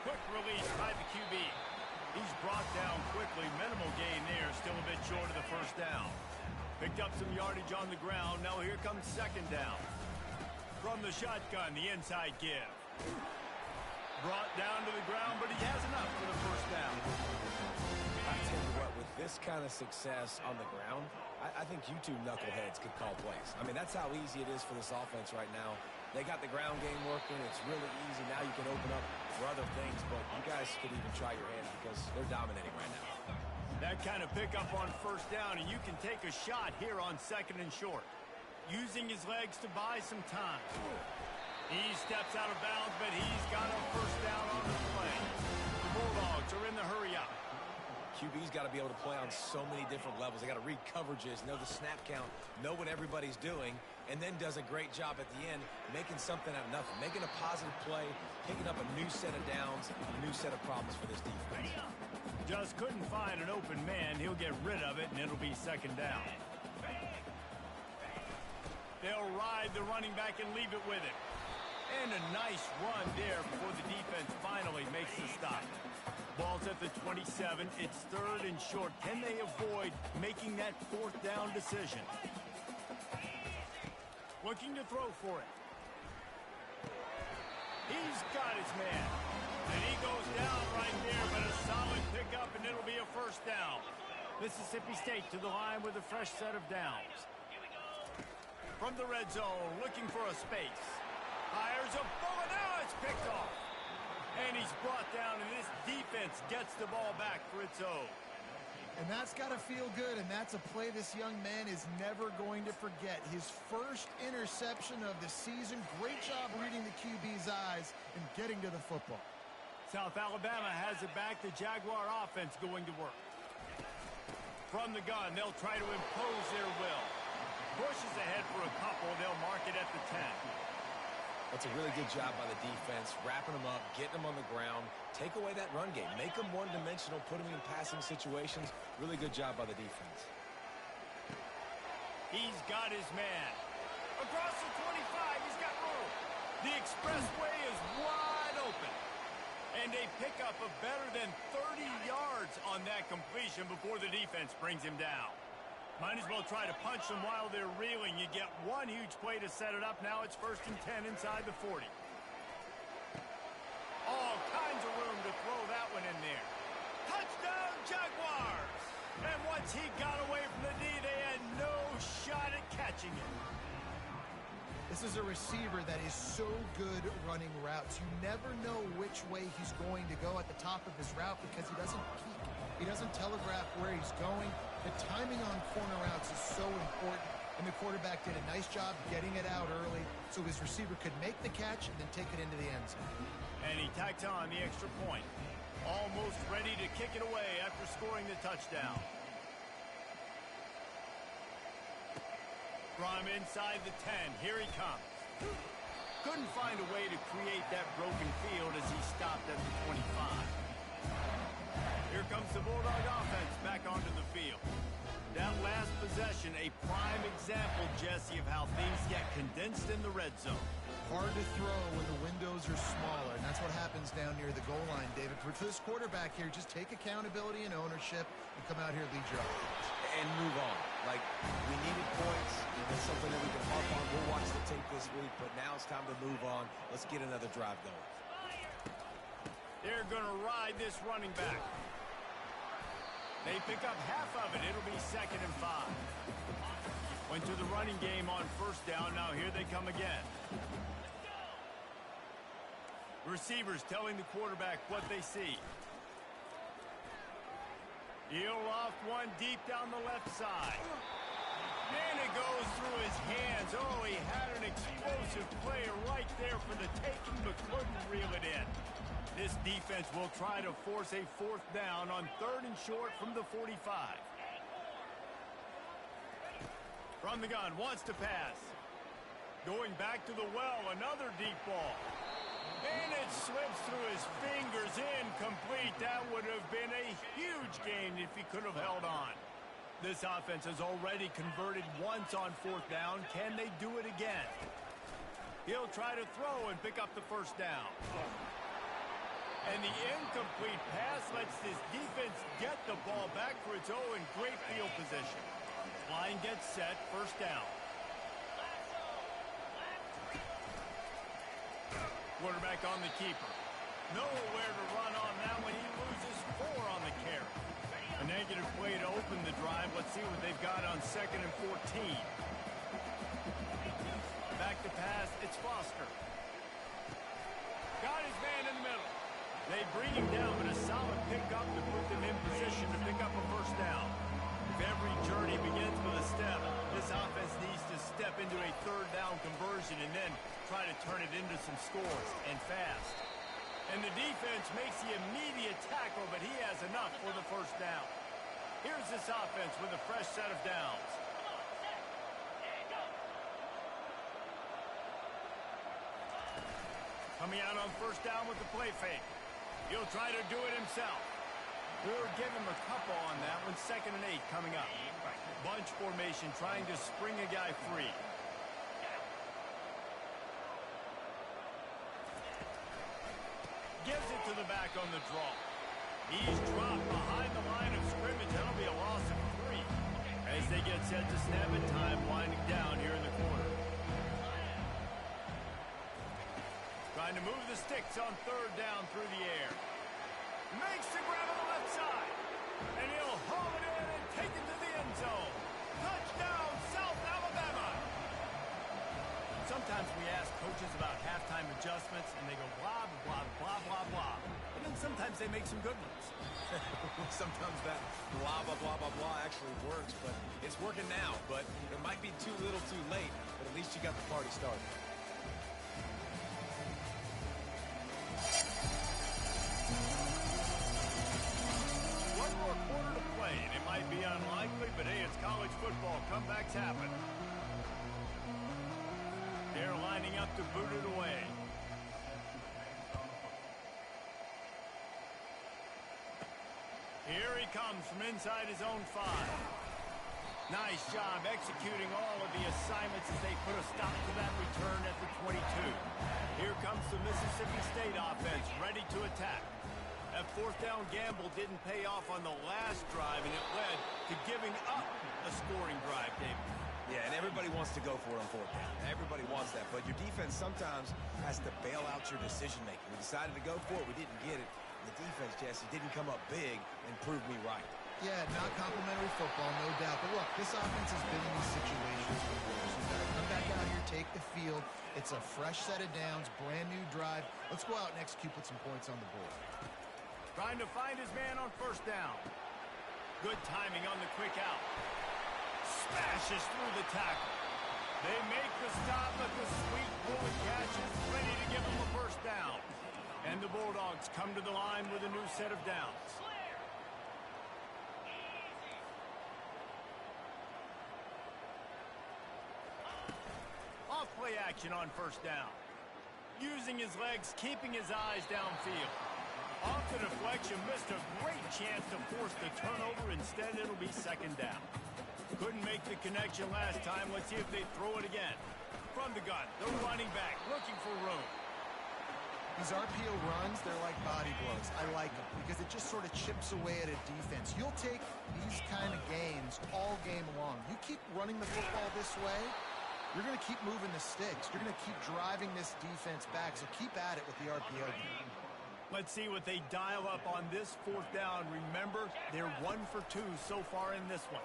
[SPEAKER 1] Quick release by the QB. He's brought down quickly. Minimal gain there. Still a bit short of the first down. Picked up some yardage on the ground. Now here comes second down. From the shotgun, the inside give. Brought down to the ground, but he has enough for the first down.
[SPEAKER 3] I tell you what, with this kind of success on the ground, I think you two knuckleheads could call plays. I mean, that's how easy it is for this offense right now. They got the ground game working. It's really easy. Now you can open up for other things, but you guys could even try your hand because they're dominating right now.
[SPEAKER 1] That kind of pickup on first down, and you can take a shot here on second and short. Using his legs to buy some time. He steps out of bounds, but he's got a first down on the play. The Bulldogs are in the hurry-up.
[SPEAKER 3] QB's got to be able to play on so many different levels. They got to read coverages, know the snap count, know what everybody's doing, and then does a great job at the end making something out of nothing, making a positive play, picking up a new set of downs, a new set of problems for this defense.
[SPEAKER 1] Just couldn't find an open man. He'll get rid of it, and it'll be second down. They'll ride the running back and leave it with him. And a nice run there before the defense finally makes the stop. Ball's at the 27. It's third and short. Can they avoid making that fourth down decision? Looking to throw for it. He's got his man. And he goes down right there, but a solid pickup, and it'll be a first down. Mississippi State to the line with a fresh set of downs. From the red zone, looking for a space. Fires a bullet. Now it's picked off. And he's brought down, and this defense gets the ball back for its own.
[SPEAKER 2] And that's got to feel good, and that's a play this young man is never going to forget. His first interception of the season. Great job reading the QB's eyes and getting to the football.
[SPEAKER 1] South Alabama has it back. The Jaguar offense going to work. From the gun, they'll try to impose their will. Pushes ahead for a couple. They'll mark it at the 10.
[SPEAKER 3] That's a really good job by the defense, wrapping them up, getting them on the ground, take away that run game, make them one-dimensional, put them in passing situations. Really good job by the defense.
[SPEAKER 1] He's got his man. Across the 25, he's got room. The expressway is wide open. And a pickup of better than 30 yards on that completion before the defense brings him down. Might as well try to punch them while they're reeling. You get one huge play to set it up. Now it's first and 10 inside the 40. All kinds of room to throw that one in there. Touchdown, Jaguars! And once he got away from the D, they had no shot at catching it.
[SPEAKER 2] This is a receiver that is so good running routes. You never know which way he's going to go at the top of his route because he doesn't peek. He doesn't telegraph where he's going. The timing on corner routes is so important, and the quarterback did a nice job getting it out early so his receiver could make the catch and then take it into the end zone.
[SPEAKER 1] And he tacks on the extra point. Almost ready to kick it away after scoring the touchdown. From inside the 10, here he comes. Couldn't find a way to create that broken field as he stopped at the 25. Here comes the Bulldog offense back onto the field. That last possession, a prime example, Jesse, of how things get condensed in the red zone.
[SPEAKER 2] Hard to throw when the windows are smaller, and that's what happens down near the goal line, David. For this quarterback here, just take accountability and ownership and come out here and lead your offense.
[SPEAKER 3] And move on. Like, we needed points. That's something that we can harp on. We'll watch the tape this week, but now it's time to move on. Let's get another drive going.
[SPEAKER 1] They're going to ride this running back. They pick up half of it. It'll be 2nd and 5. Went to the running game on 1st down. Now here they come again. Receivers telling the quarterback what they see. He'll loft one deep down the left side. And it goes through his hands. Oh, he had an explosive player right there for the taking, but couldn't reel it in. This defense will try to force a 4th down on 3rd and short from the 45. From the gun, wants to pass. Going back to the well, another deep ball. And it slips through his fingers, incomplete. That would have been a huge gain if he could have held on. This offense has already converted once on 4th down. Can they do it again? He'll try to throw and pick up the 1st down. And the incomplete pass lets this defense get the ball back for its own great field position. Line gets set, 1st down. Quarterback on the keeper. Nowhere to run on that one. He loses 4 on the carry. A negative play to open the drive. Let's see what they've got on 2nd and 14. Back to pass. It's Foster. Got his man in the middle. They bring him down, but a solid pickup to put them in position to pick up a 1st down. If every journey begins with a step, this offense needs to step into a 3rd down conversion and then try to turn it into some scores, and fast. And the defense makes the immediate tackle, but he has enough for the 1st down. Here's this offense with a fresh set of downs. Coming out on 1st down with the play fake. He'll try to do it himself. We'll give him a couple on that one. 2nd and 8 coming up. Bunch formation trying to spring a guy free. Gives it to the back on the draw. He's dropped behind the line of scrimmage. That'll be a loss of 3. As they get set to snap it, time winding down here in the corner. Trying to move the sticks on 3rd down through the air. Makes the grab on the left side. And he'll haul it in and take it to the end zone. Touchdown, SouthAlabama. Sometimes we ask coaches about halftime adjustments, and they go blah, blah, blah, blah, blah. And then sometimes they make some good ones.
[SPEAKER 3] Sometimes that blah, blah, blah, blah, blah actually works, but it's working now. But it might be too little too late, but at least you got the party started.
[SPEAKER 1] One more quarter to play, and it might be unlikely, but hey, it's college football. Comebacks happen. They're lining up to boot it away. Here he comes from inside his own 5. Nice job executing all of the assignments as they put a stop to that return at the 22. Here comes the Mississippi State offense ready to attack. That 4th down gamble didn't pay off on the last drive, and it led to giving up a scoring drive, David.
[SPEAKER 3] Yeah, and everybody wants to go for it on 4th down. Everybody wants that, but your defense sometimes has to bail out your decision-making. We decided to go for it. We didn't get it. The defense, Jesse, didn't come up big and prove me right.
[SPEAKER 2] Yeah, not complimentary football, no doubt. But look, this offense has been in these situations before. So you got to come back out here, take the field. It's a fresh set of downs, brand new drive. Let's go out and execute, put some points on the board.
[SPEAKER 1] Trying to find his man on 1st down. Good timing on the quick out. Smashes through the tackle. They make the stop, but the sweet bullet catch is ready to give him a 1st down. And the Bulldogs come to the line with a new set of downs. Off play action on 1st down. Using his legs, keeping his eyes downfield. Off the deflection, missed a great chance to force the turnover. Instead, it'll be 2nd down. Couldn't make the connection last time. Let's see if they throw it again. From the gun, the running back looking for room.
[SPEAKER 2] These RPO runs, they're like body blows. I like them because it just sort of chips away at a defense. You'll take these kind of gains all game long. You keep running the football this way, you're going to keep moving the sticks. You're going to keep driving this defense back, so keep at it with the RPO game.
[SPEAKER 1] Let's see what they dial up on this fourth down. Remember, they're 1 for 2 so far in this one.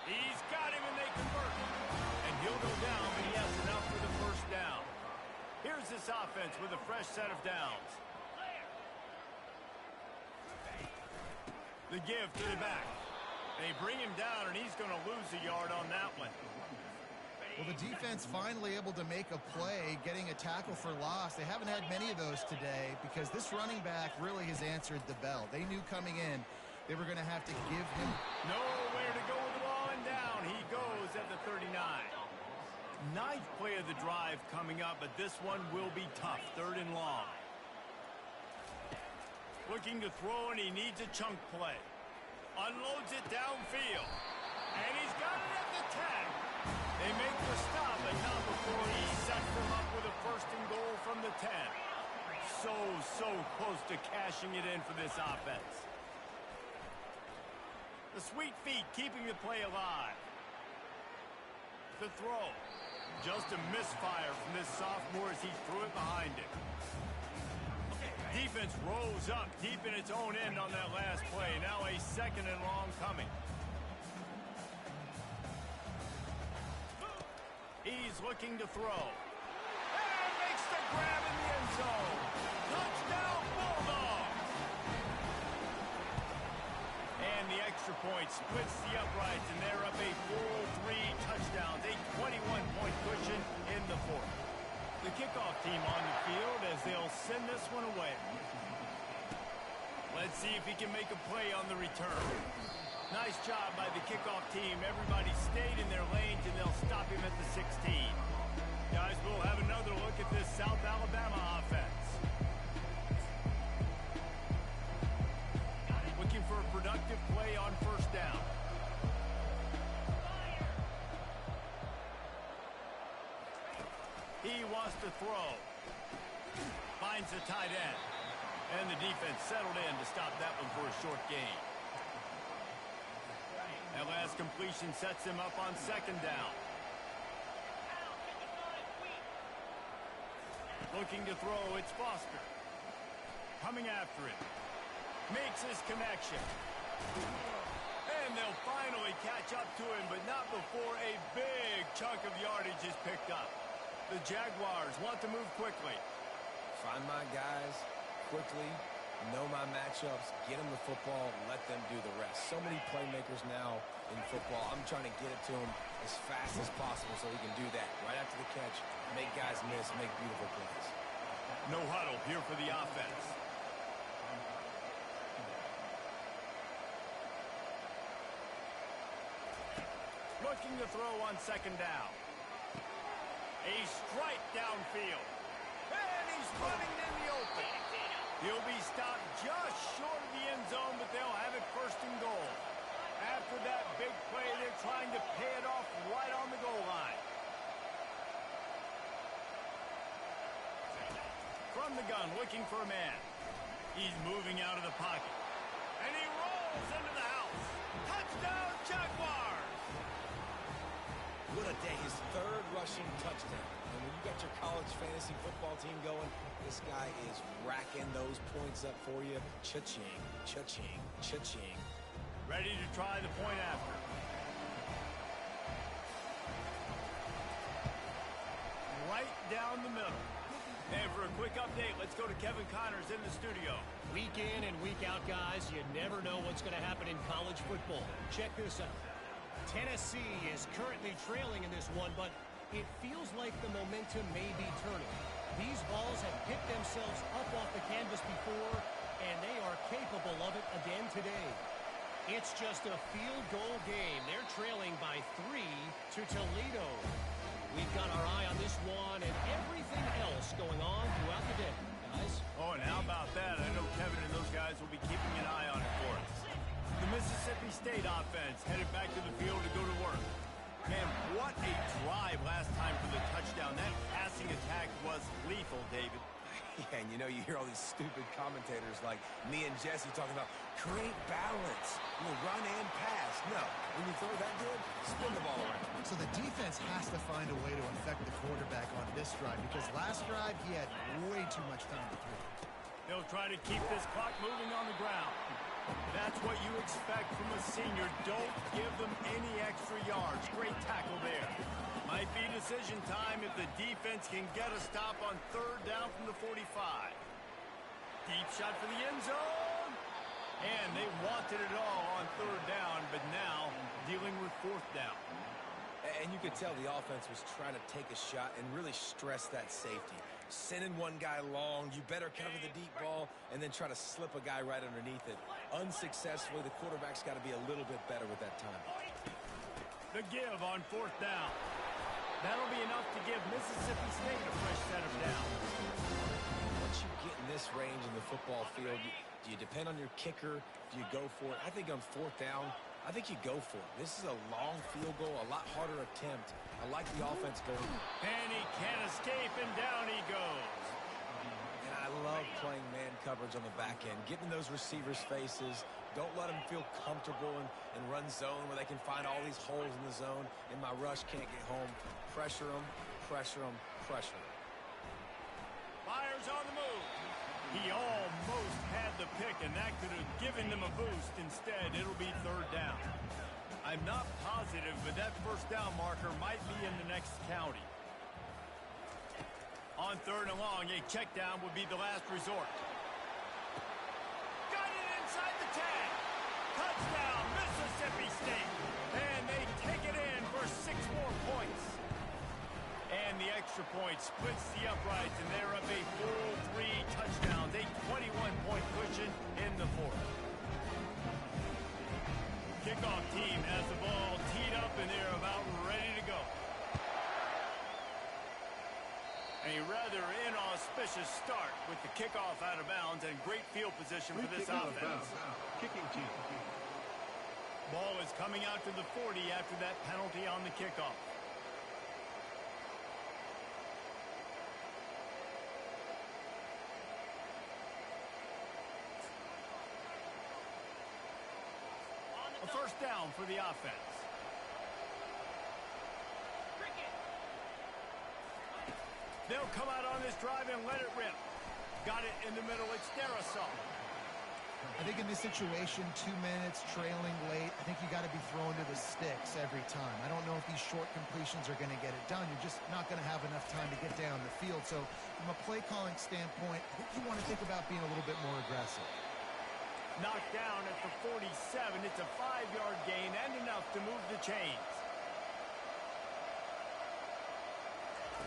[SPEAKER 1] He's got him, and they convert. And he'll go down, but he has enough for the first down. Here's this offense with a fresh set of downs. The give to the back. They bring him down, and he's going to lose a yard on that one.
[SPEAKER 2] Well, the defense finally able to make a play, getting a tackle for loss. They haven't had many of those today because this running back really has answered the bell. They knew coming in they were going to have to give him
[SPEAKER 1] nowhere to go with the ball, and down he goes at the 39. Ninth play of the drive coming up, but this one will be tough. 3rd and long. Looking to throw, and he needs a chunk play. Unloads it downfield. And he's got it at the 10. They make the stop, but not before he sets them up with a 1st and goal from the 10. So close to cashing it in for this offense. The sweet feet keeping the play alive. The throw. Just a misfire from this sophomore as he threw it behind him. Defense rose up deep in its own end on that last play. Now a 2nd and long coming. He's looking to throw. And makes the grab in the end zone. Touchdown, Bulldogs! And the extra point splits the uprights, and they're up a full 3 touchdowns. A 21-point cushion in the 4th. The kickoff team on the field as they'll send this one away. Let's see if he can make a play on the return. Nice job by the kickoff team. Everybody stayed in their lanes, and they'll stop him at the 16. Guys, we'll have another look at this South Alabama offense. Looking for a productive play on 1st down. He wants to throw. Finds the tight end. And the defense settled in to stop that one for a short gain. That last completion sets him up on 2nd down. Looking to throw, it's Foster. Coming after it. Makes his connection. And they'll finally catch up to him, but not before a big chunk of yardage is picked up. The Jaguars want to move quickly.
[SPEAKER 3] Find my guys quickly, know my matchups, get them the football, let them do the rest. So many playmakers now in football. I'm trying to get it to him as fast as possible so he can do that right after the catch, make guys miss, make beautiful plays.
[SPEAKER 1] No huddle here for the offense. Looking to throw on 2nd down. A strike downfield. And he's running in the open. He'll be stopped just short of the end zone, but they'll have it 1st and goal. After that big play, they're trying to pay it off right on the goal line. From the gun, looking for a man. He's moving out of the pocket. And he rolls into the house. Touchdown, Jaguars!
[SPEAKER 3] What a day. His 3rd rushing touchdown. And when you got your college fantasy football team going, this guy is racking those points up for you. Cha-ching, cha-ching, cha-ching.
[SPEAKER 1] Ready to try the point after. Right down the middle. And for a quick update, let's go to Kevin Connors in the studio.
[SPEAKER 4] Week in and week out, guys, you never know what's going to happen in college football. Check this out. Tennessee is currently trailing in this one, but it feels like the momentum may be turning. These balls have picked themselves up off the canvas before, and they are capable of it again today. It's just a field goal game. They're trailing by 3 to Toledo. We've got our eye on this one and everything else going on throughout the day, guys.
[SPEAKER 1] Oh, and how about that? I know Kevin and those guys will be keeping an eye on it for us. The Mississippi State offense headed back to the field to go to work. Man, what a drive last time for the touchdown. That passing attack was lethal, David.
[SPEAKER 3] Yeah, and you know, you hear all these stupid commentators like me and Jesse talking about create balance, run and pass. No, when you throw that good, spin the ball around.
[SPEAKER 2] So the defense has to find a way to affect the quarterback on this drive because last drive he had way too much time to throw.
[SPEAKER 1] They'll try to keep this clock moving on the ground. That's what you expect from a senior. Don't give them any extra yards. Great tackle there. Might be decision time if the defense can get a stop on third down from the 45. Deep shot for the end zone. And they wanted it all on third down, but now dealing with fourth down.
[SPEAKER 3] And you could tell the offense was trying to take a shot and really stress that safety. Sending one guy long, you better cover the deep ball, and then try to slip a guy right underneath it. Unsuccessfully, the quarterback's got to be a little bit better with that time.
[SPEAKER 1] The give on fourth down. That'll be enough to give Mississippi State a fresh set of downs.
[SPEAKER 3] Once you get in this range in the football field, do you depend on your kicker? Do you go for it? I think on fourth down, I think you go for it. This is a long field goal, a lot harder attempt. I like the offense going.
[SPEAKER 1] And he can't escape, and down he goes.
[SPEAKER 3] And I love playing man coverage on the back end, getting those receivers' faces. Don't let them feel comfortable and run zone where they can find all these holes in the zone, and my rush can't get home. Pressure them, pressure them, pressure them.
[SPEAKER 1] Fires on the move. He almost had the pick, and that could have given them a boost. Instead, it'll be third down. I'm not positive, but that first down marker might be in the next county. On third and long, a check down would be the last resort. Got it inside the 10. Touchdown, Mississippi State. And they take it in for 6 more points. And the extra point splits the uprights, and they're up a full 3 touchdowns, a 21-point cushion in the fourth. Kickoff team has the ball teed up, and they're about ready to go. A rather inauspicious start with the kickoff out of bounds and great field position for this offense.
[SPEAKER 5] Kicking team.
[SPEAKER 1] Ball is coming out to the 40 after that penalty on the kickoff. A first down for the offense. They'll come out on this drive and let it rip. Got it in the middle. It's Darisaw.
[SPEAKER 2] I think in this situation, 2 minutes, trailing late, I think you got to be thrown to the sticks every time. I don't know if these short completions are going to get it done. You're just not going to have enough time to get down the field. So from a play calling standpoint, I think you want to think about being a little bit more aggressive.
[SPEAKER 1] Knocked down at the 47. It's a 5-yard gain and enough to move the chains.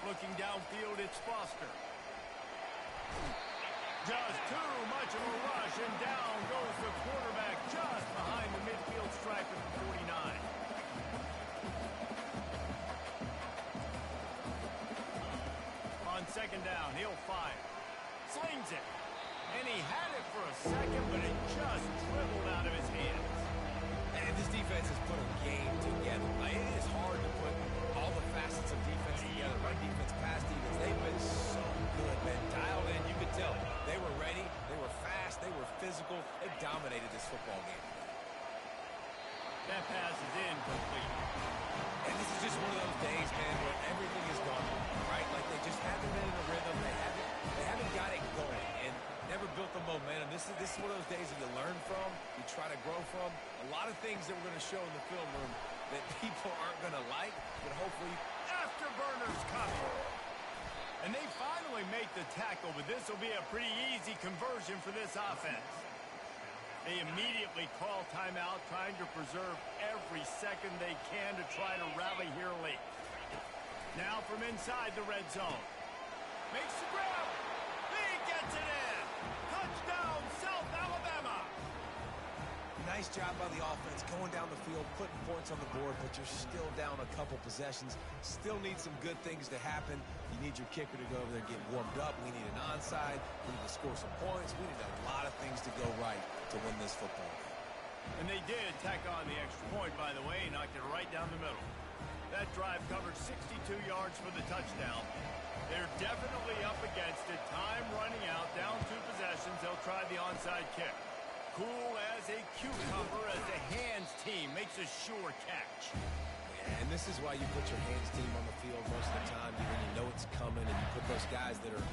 [SPEAKER 1] Looking downfield, it's Foster. Just too much of a rush, and down goes the quarterback just behind the midfield stripe at the 49. On second down, he'll fire. Slings it. And he had it for a second, but it just dribbled out of his hands.
[SPEAKER 3] And this defense has put a game together. It is hard to put all the facets of defense together. Run defense, pass defense, they've been so good, man. Dialed in, you could tell. They were ready, they were fast, they were physical. They dominated this football game.
[SPEAKER 1] That pass is incomplete.
[SPEAKER 3] And this is just one of those days, man, where everything is gone right. Like they just haven't been in a rhythm. They haven't got it going and never built the momentum. This is one of those days that you learn from, you try to grow from. A lot of things that we're going to show in the film room that people aren't going to like, but hopefully
[SPEAKER 1] Afterburners coming. And they finally make the tackle, but this will be a pretty easy conversion for this offense. They immediately call timeout, trying to preserve every second they can to try to rally here late. Now from inside the red zone. Makes the grab. He gets it in. Touchdown, SouthAlabama.
[SPEAKER 3] nice job by the offense going down the field, putting points on the board, but you're still down a couple possessions. Still need some good things to happen. You need your kicker to go over there and get warmed up. We need an onside. We need to score some points. We need a lot of things to go right to win this football game.
[SPEAKER 1] And they did tack on the extra point, by the way, knocked it right down the middle. That drive covered 62 yards for the touchdown. They're definitely up against it. Time running out, down 2 possessions. They'll try the onside kick. Cool as a cucumber as the hands team makes a sure catch.
[SPEAKER 3] And this is why you put your hands team on the field most of the time when you know it's coming, and you put those guys that are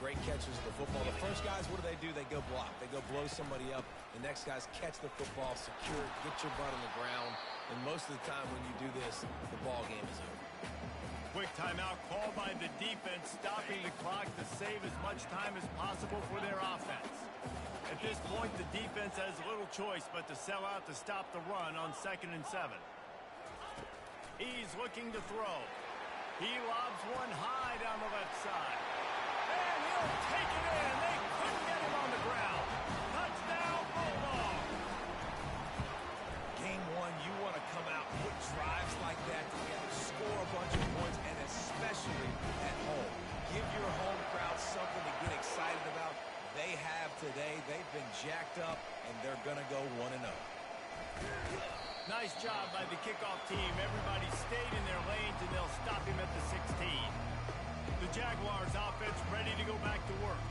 [SPEAKER 3] great catchers of the football. The first guys, what do? They go block. They go blow somebody up. The next guys catch the football, secure it, get your butt on the ground. And most of the time when you do this, the ball game is over.
[SPEAKER 1] Quick timeout called by the defense, stopping the clock to save as much time as possible for their offense. At this point, the defense has little choice but to sell out to stop the run on 2nd and 7. He's looking to throw. He lobs one high down the left side. And he'll take it in. They couldn't get him on the ground. Touchdown, Bulldog.
[SPEAKER 3] Game one, you want to come out, put drives like that together, score a bunch of points, and especially at home. Give your home crowd something to get excited about. They have today. They've been jacked up, and they're going to go 1-0.
[SPEAKER 1] Nice job by the kickoff team. Everybody stayed in their lanes, and they'll stop him at the 16. The Jaguars offense ready to go back to work.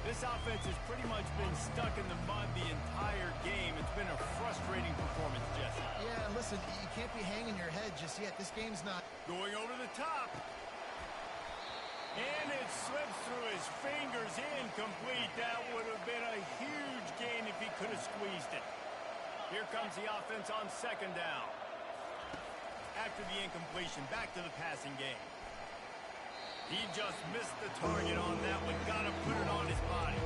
[SPEAKER 1] This offense has pretty much been stuck in the mud the entire game. It's been a frustrating performance, Jesse.
[SPEAKER 2] Yeah, listen, you can't be hanging your head just yet. This game's not...
[SPEAKER 1] Going over the top. And it slips through his fingers, incomplete. That would have been a huge gain if he could have squeezed it. Here comes the offense on 2nd down. After the incompletion, back to the passing game. He just missed the target on that one. Got to put it on his body.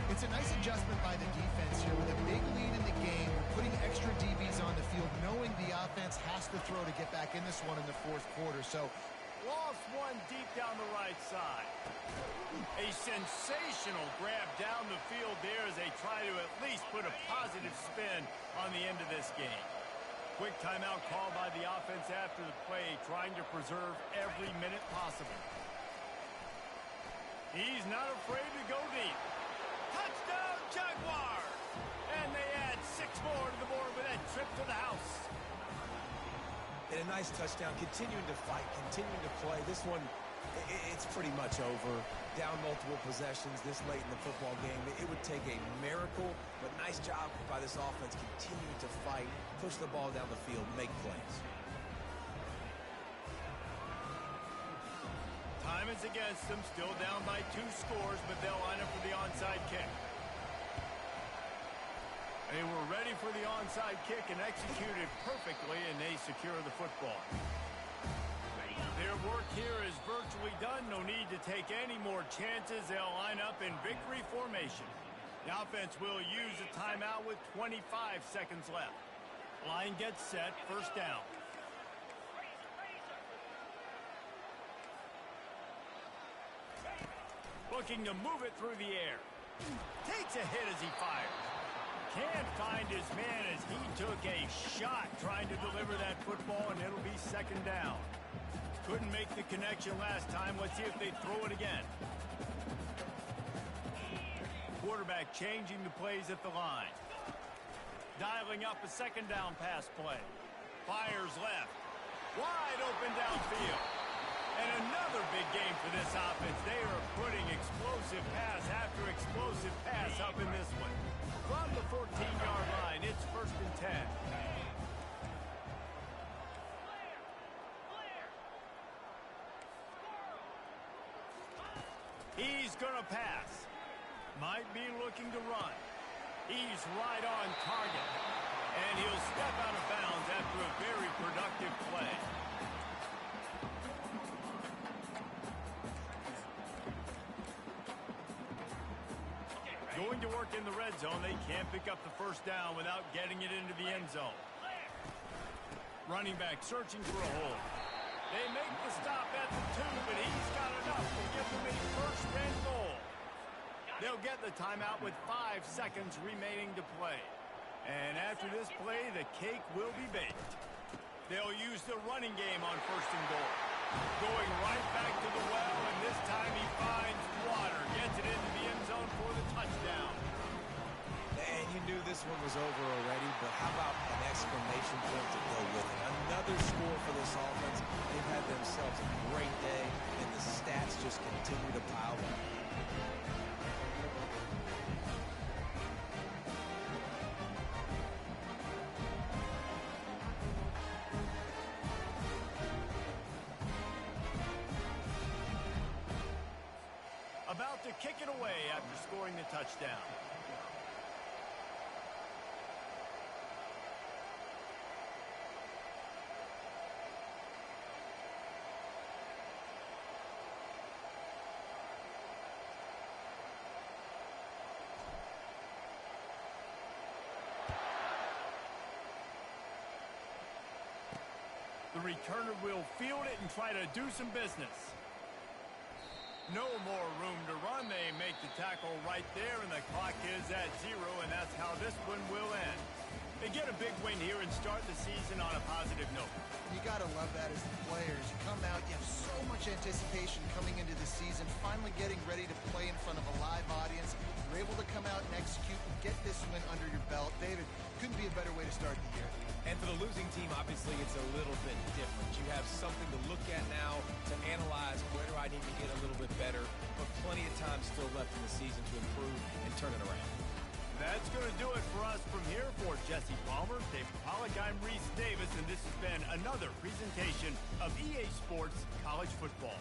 [SPEAKER 2] It's a nice adjustment by the defense here with a big lead in the game, putting extra DBs on the field, knowing the offense has to throw to get back in this one in the 4th quarter. So
[SPEAKER 1] lost one deep down the right side. A sensational grab down the field there as they try to at least put a positive spin on the end of this game. Quick timeout called by the offense after the play, trying to preserve every minute possible. He's not afraid to go deep. Touchdown, Jaguars! And they add 6 more to the board with that trip to the house.
[SPEAKER 3] And a nice touchdown, continuing to fight, continuing to play. This one, it's pretty much over. Down multiple possessions this late in the football game. It would take a miracle, but nice job by this offense continuing to fight, push the ball down the field, make plays.
[SPEAKER 1] Time is against them, still down by 2 scores, but they'll line up for the onside kick. They were ready for the onside kick and executed perfectly, and they secure the football. Their work here is virtually done. No need to take any more chances. They'll line up in victory formation. The offense will use a timeout with 25 seconds left. Line gets set, 1st down. Looking to move it through the air. Takes a hit as he fires. Can't find his man as he took a shot trying to deliver that football, and it'll be 2nd down. Couldn't make the connection last time. Let's see if they throw it again. Quarterback changing the plays at the line. Dialing up a 2nd down pass play. Fires left. Wide open downfield. And another big game for this offense. They are putting explosive pass after explosive pass up in this one. From the 14-yard line, it's 1st and 10. He's going to pass. Might be looking to run. He's right on target. And he'll step out of bounds after a very productive play. Going to work in the red zone. They can't pick up the 1st down without getting it into the end zone. Running back searching for a hole. They make the stop at the 2, but he's got enough to give them a 1st and goal. They'll get the timeout with 5 seconds remaining to play. And after this play, the cake will be baked. They'll use the running game on 1st and goal. Going right back to the well, and this time he finds water. Gets it into the end zone for the touchdown.
[SPEAKER 3] And you knew this one was over already, but how about an exclamation point to go with it? Another score for this offense. They've had themselves a great day, and the stats just continue to pile up.
[SPEAKER 1] About kick it away after scoring the touchdown. The returner will field it and try to do some business. No more room to run. They make the tackle right there, and the clock is at 0, and that's how this one will end. They get a big win here and start the season on a positive note.
[SPEAKER 2] You got to love that as the players. You come out, you have so much anticipation coming into the season, finally getting ready to play in front of a live audience. You're able to come out and execute and get this win under your belt. David, couldn't be a better way to start the year.
[SPEAKER 3] And for the losing team, obviously, it's a little bit different. You have something to look at now to analyze where do I need to get a little bit better, but plenty of time still left in the season to improve and turn it around.
[SPEAKER 1] That's going to do it for us from here. For Jesse Palmer, Dave Pollock, I'm Reese Davis, and this has been another presentation of EA Sports College Football.